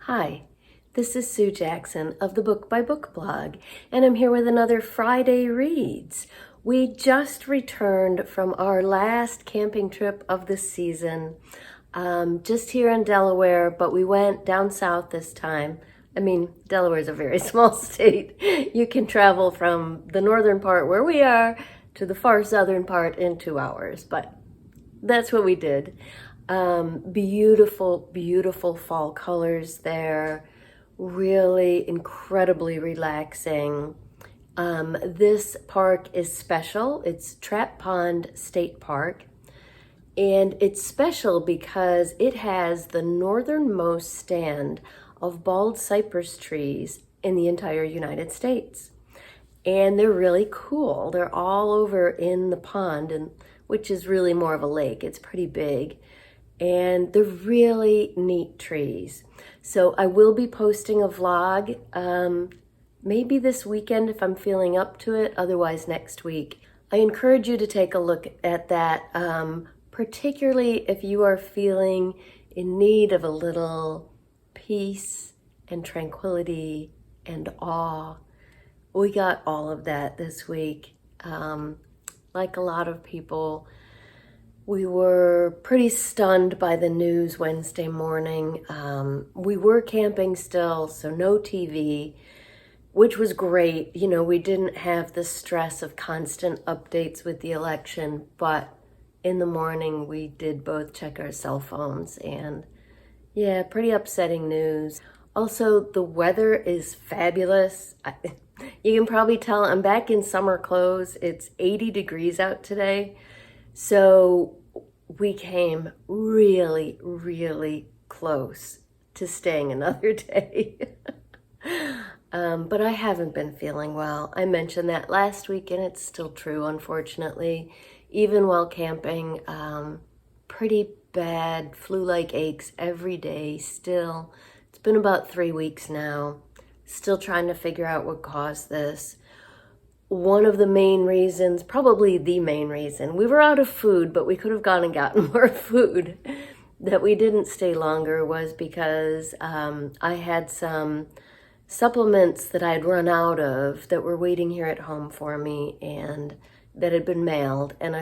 Hi, this is Sue Jackson of the Book by Book blog, and I'm here with another Friday Reads. We just returned from our last camping trip of the season, just here in Delaware, but we went down south this time. I mean, Delaware is a very small state. You can travel from the northern part where we are to the far southern part in 2 hours, but that's what we did. Beautiful, beautiful fall colors there. Really incredibly relaxing. This park is special. It's Trap Pond State Park. And it's special because it has the northernmost stand of bald cypress trees in the entire United States. And they're really cool. They're all over in the pond, which is really more of a lake. It's pretty big. And they're really neat trees. So I will be posting a vlog, maybe this weekend if I'm feeling up to it, otherwise next week. I encourage you to take a look at that, particularly if you are feeling in need of a little peace and tranquility and awe. We got all of that this week. Like a lot of people, we were pretty stunned by the news Wednesday morning. We were camping still, so no TV, which was great. You know, we didn't have the stress of constant updates with the election, but in the morning we did both check our cell phones, and yeah, pretty upsetting news. Also, the weather is fabulous. You can probably tell I'm back in summer clothes. It's 80 degrees out today. So we came really, really close to staying another day. But I haven't been feeling well. I mentioned that last week, and it's still true, unfortunately. Even while camping, pretty bad flu-like aches every day still. It's been about 3 weeks now. Still trying to figure out what caused this. One of the main reasons, probably the main reason, we were out of food, but we could have gone and gotten more food, that we didn't stay longer was because I had some supplements that I'd run out of that were waiting here at home for me and that had been mailed. And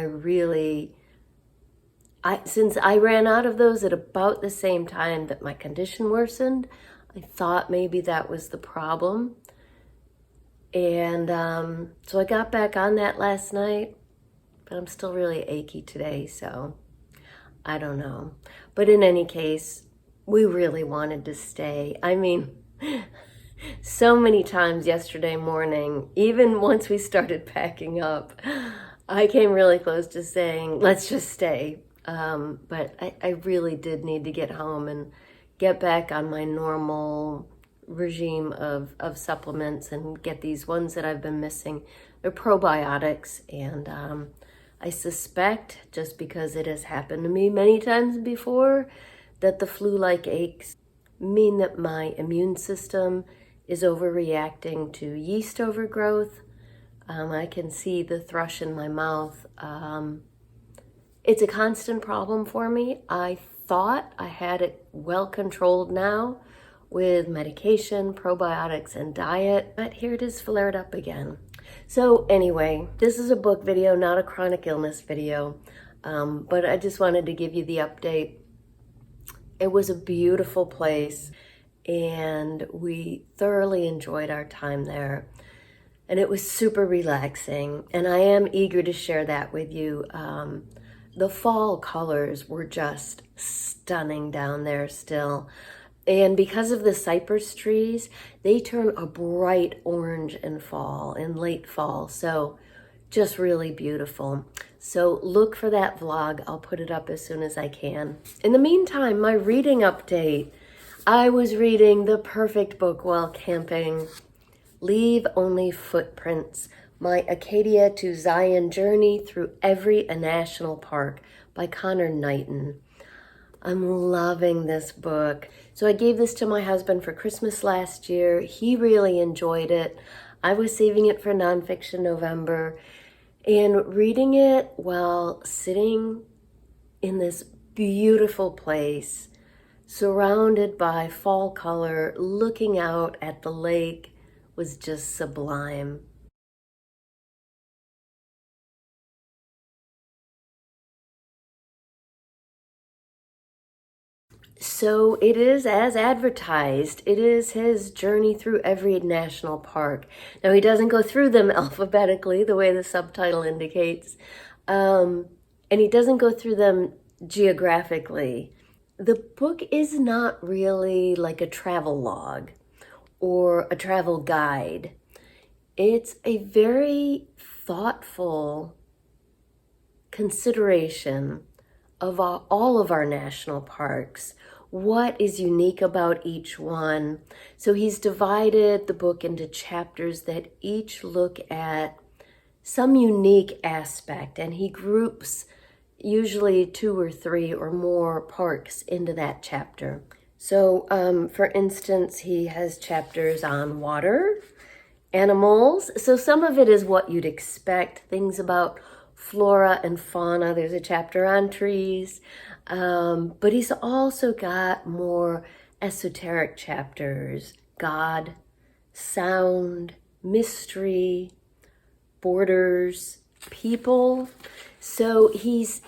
since I ran out of those at about the same time that my condition worsened, I thought maybe that was the problem. And so I got back on that last night, but I'm still really achy today, so I don't know. But in any case, we really wanted to stay. I mean, so many times yesterday morning, even once we started packing up, I came really close to saying, let's just stay. But I really did need to get home and get back on my normal regime of supplements and get these ones that I've been missing. They're probiotics, and I suspect, just because it has happened to me many times before, that the flu-like aches mean that my immune system is overreacting to yeast overgrowth. I can see the thrush in my mouth. It's a constant problem for me. I thought I had it well controlled now with medication, probiotics, and diet, but here it is flared up again. So anyway, this is a book video, not a chronic illness video, but I just wanted to give you the update. It was a beautiful place, and we thoroughly enjoyed our time there, and it was super relaxing, and I am eager to share that with you. The fall colors were just stunning down there still. And because of the cypress trees, they turn a bright orange in late fall. So just really beautiful. So look for that vlog. I'll put it up as soon as I can. In the meantime, my reading update. I was reading the perfect book while camping, Leave Only Footprints, My Acadia to Zion Journey Through Every National Park by Connor Knighton. I'm loving this book. So I gave this to my husband for Christmas last year. He really enjoyed it. I was saving it for Nonfiction November and reading it while sitting in this beautiful place, surrounded by fall color, looking out at the lake was just sublime. So it is as advertised. It is his journey through every national park. Now, he doesn't go through them alphabetically the way the subtitle indicates, and he doesn't go through them geographically. The book is not really like a travel log or a travel guide. It's a very thoughtful consideration of all of our national parks. What is unique about each one? So he's divided the book into chapters that each look at some unique aspect, and he groups usually 2 or 3 or more parks into that chapter. So for instance, he has chapters on water, animals. So some of it is what you'd expect, things about flora and fauna. There's a chapter on trees, but he's also got more esoteric chapters: God, sound, mystery, borders, people. So he's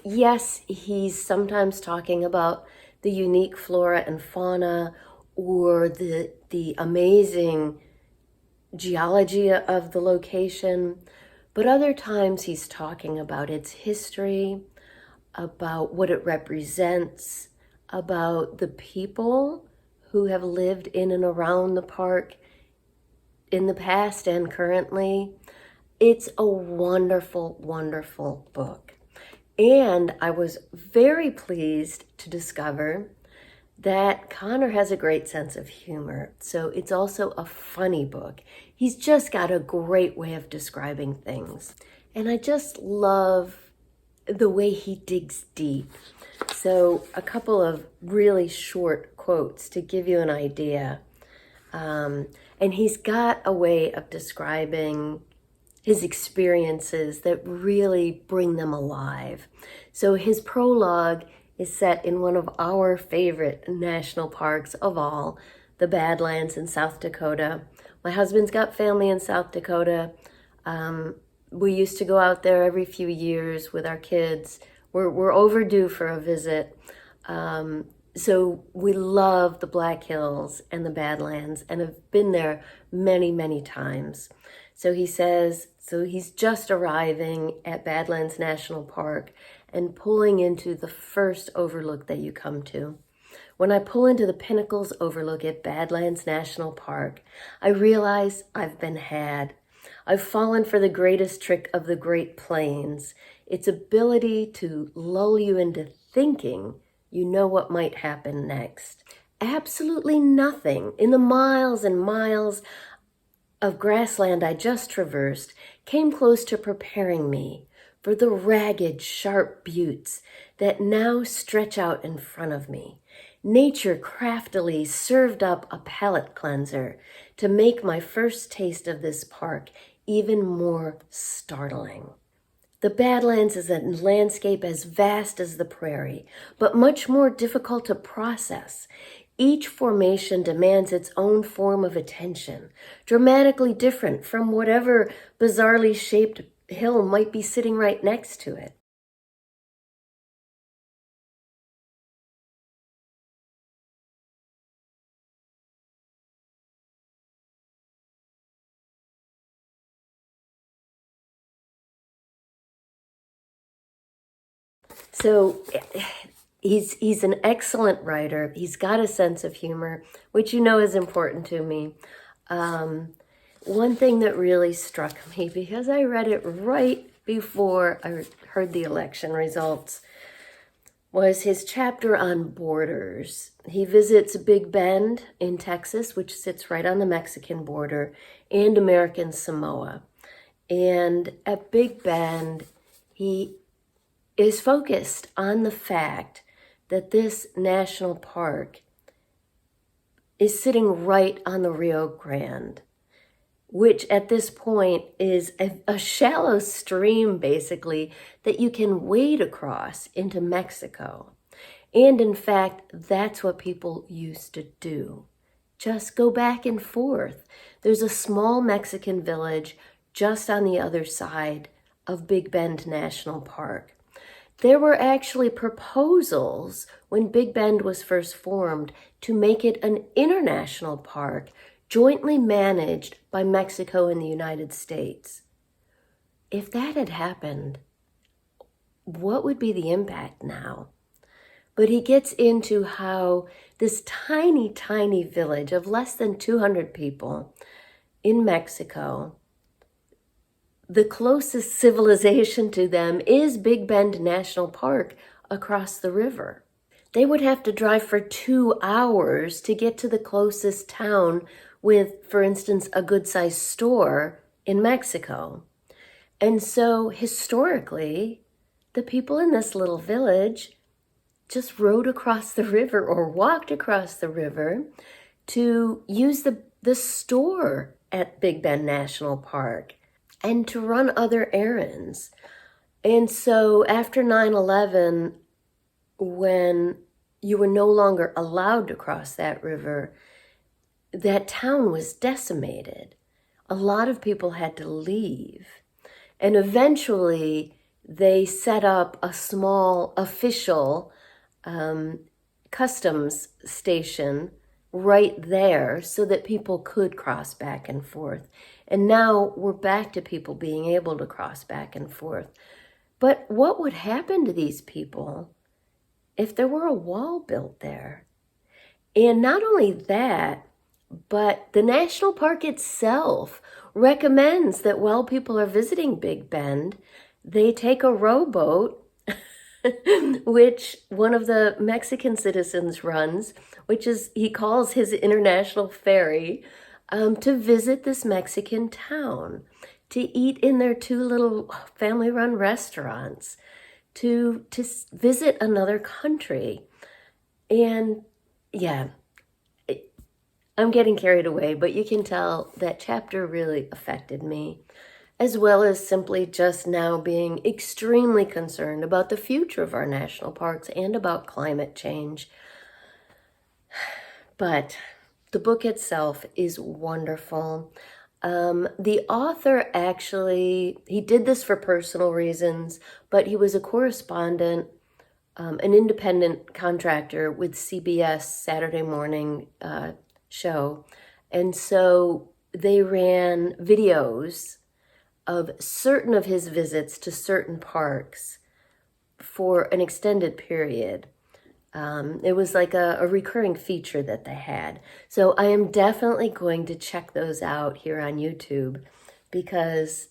sometimes talking about the unique flora and fauna or the amazing geology of the location. But other times he's talking about its history, about what it represents, about the people who have lived in and around the park in the past and currently. It's a wonderful, wonderful book. And I was very pleased to discover that Connor has a great sense of humor. So it's also a funny book. He's just got a great way of describing things. And I just love the way he digs deep. So a couple of really short quotes to give you an idea. And he's got a way of describing his experiences that really bring them alive. So his prologue is set in one of our favorite national parks of all, the Badlands in South Dakota. My husband's got family in South Dakota. We used to go out there every few years with our kids. We're overdue for a visit. So we love the Black Hills and the Badlands and have been there many, many times. So he says, so he's just arriving at Badlands National Park and pulling into the first overlook that you come to. When I pull into the Pinnacles overlook at Badlands National Park, I realize I've been had. I've fallen for the greatest trick of the Great Plains, its ability to lull you into thinking you know what might happen next. Absolutely nothing in the miles and miles of grassland I just traversed came close to preparing me for the ragged, sharp buttes that now stretch out in front of me. Nature craftily served up a palate cleanser to make my first taste of this park even more startling. The Badlands is a landscape as vast as the prairie, but much more difficult to process. Each formation demands its own form of attention, dramatically different from whatever bizarrely shaped hill might be sitting right next to it. So he's an excellent writer. He's got a sense of humor, which you know is important to me. One thing that really struck me, because I read it right before I heard the election results, was his chapter on borders. He visits Big Bend in Texas, which sits right on the Mexican border, and American Samoa. And at Big Bend, he is focused on the fact that this national park is sitting right on the Rio Grande, which at this point is a shallow stream, basically, that you can wade across into Mexico. And in fact, that's what people used to do. Just go back and forth. There's a small Mexican village just on the other side of Big Bend National Park. There were actually proposals when Big Bend was first formed to make it an international park jointly managed by Mexico and the United States. If that had happened, what would be the impact now? But he gets into how this tiny, tiny village of less than 200 people in Mexico, the closest civilization to them is Big Bend National Park across the river. They would have to drive for 2 hours to get to the closest town with, for instance, a good-sized store in Mexico. And so historically, the people in this little village just rode across the river or walked across the river to use the store at Big Bend National Park and to run other errands. And so after 9/11, when you were no longer allowed to cross that river, that town was decimated. A lot of people had to leave. And eventually they set up a small official customs station right there so that people could cross back and forth. And now we're back to people being able to cross back and forth. But what would happen to these people if there were a wall built there? And not only that, but the national park itself recommends that while people are visiting Big Bend, they take a rowboat, which one of the Mexican citizens runs, which is, he calls his international ferry, to visit this Mexican town, to eat in their 2 little family-run restaurants, to visit another country. And yeah, I'm getting carried away, but you can tell that chapter really affected me, as well as simply just now being extremely concerned about the future of our national parks and about climate change. But the book itself is wonderful. The author actually, he did this for personal reasons, but he was a correspondent, an independent contractor with CBS Saturday morning show. And so they ran videos of certain of his visits to certain parks for an extended period. It was like a recurring feature that they had. So I am definitely going to check those out here on YouTube because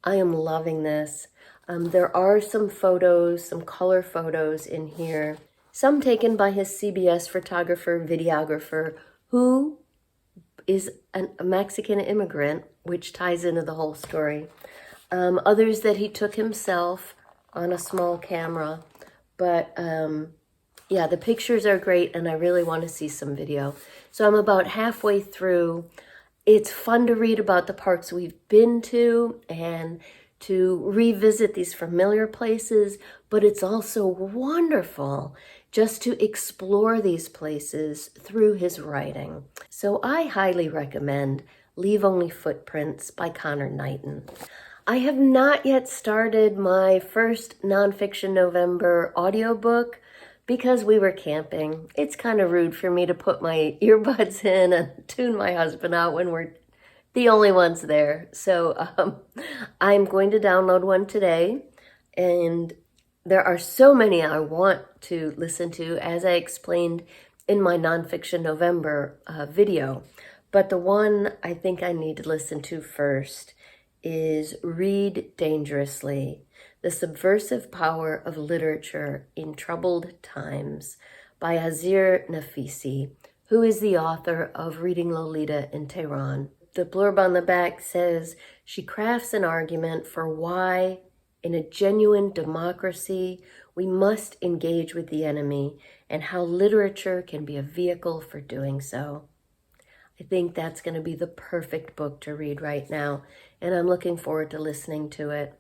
I am loving this. There are some photos, some color photos in here, some taken by his CBS photographer, videographer, who is a Mexican immigrant, which ties into the whole story. Others that he took himself on a small camera. But yeah, the pictures are great, and I really want to see some video. So I'm about halfway through. It's fun to read about the parks we've been to and to revisit these familiar places, but it's also wonderful just to explore these places through his writing. So I highly recommend Leave Only Footprints by Connor Knighton. I have not yet started my first Nonfiction November audiobook because we were camping. It's kind of rude for me to put my earbuds in and tune my husband out when we're the only ones there. So I'm going to download one today, and there are so many I want to listen to, as I explained in my Nonfiction November video. But the one I think I need to listen to first is Read Dangerously, The Subversive Power of Literature in Troubled Times by Azir Nafisi, who is the author of Reading Lolita in Tehran. The blurb on the back says, she crafts an argument for why, in a genuine democracy, we must engage with the enemy and how literature can be a vehicle for doing so. I think that's going to be the perfect book to read right now, and I'm looking forward to listening to it.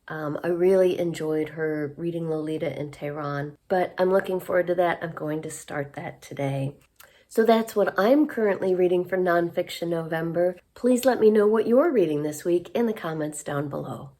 I really enjoyed her reading Lolita in Tehran, but I'm looking forward to that. I'm going to start that today. So that's what I'm currently reading for Nonfiction November. Please let me know what you're reading this week in the comments down below.